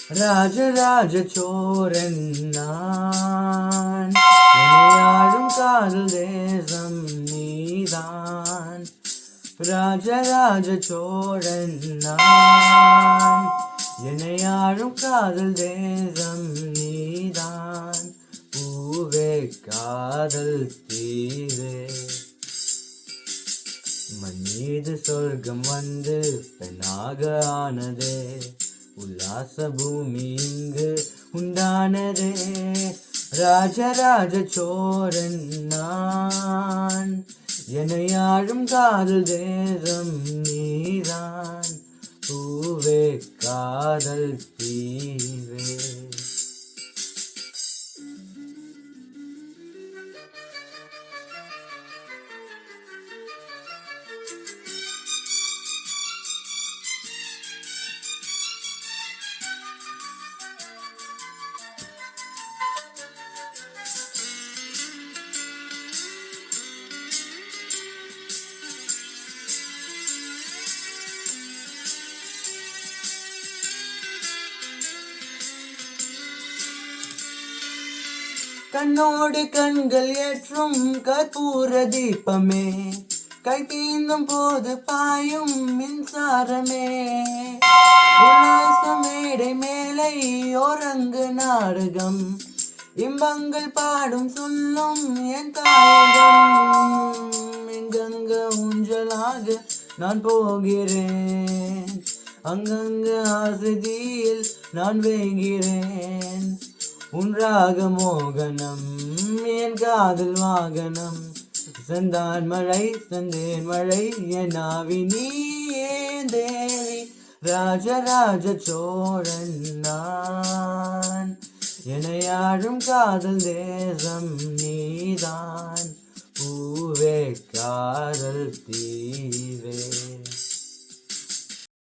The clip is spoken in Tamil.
ராஜராஜ சோரன் நான், என்னையாழும் காதல் தேசம் நீதான். ராஜராஜ சோழன் நான், என்னையாழும் காதல் தேசம் நீதான். பூவே காதல் தீவே, மண் மீது சொர்க்கம் வந்து பெண்ணாக ஆனதே. உல்லாச பூமி இங்கு உண்டானதே. ராஜராஜ சோரன் நான், என்னையாழும் காதல் தேசம் நீதான். பூவே காதல் தீவே. கண்ணோடு கண்கள் ஏற்றும் கற்பூர தீபமே, கை தீந்தும் போது பாயும் மின்சாரமே. உல்லாச மேடை மேலை ஓரங்கு நாடகம், இன்பங்கள் பாடும் சொல்லும் என் தாயகம். எங்கெங்க ஊஞ்சலாக நான் போகிறேன், அங்கங்க ஆசதியில் நான் வேகிறேன். உன் ராக மோகனம் என் காதல் வாகனம், செந்தான் மழை செந்தேன் மழை என் ஆவி நீயே தேவி. ராஜராஜ சோழன் நான், என்னையாழும் காதல் தேசம் நீதான். பூவே காதல் தீவே.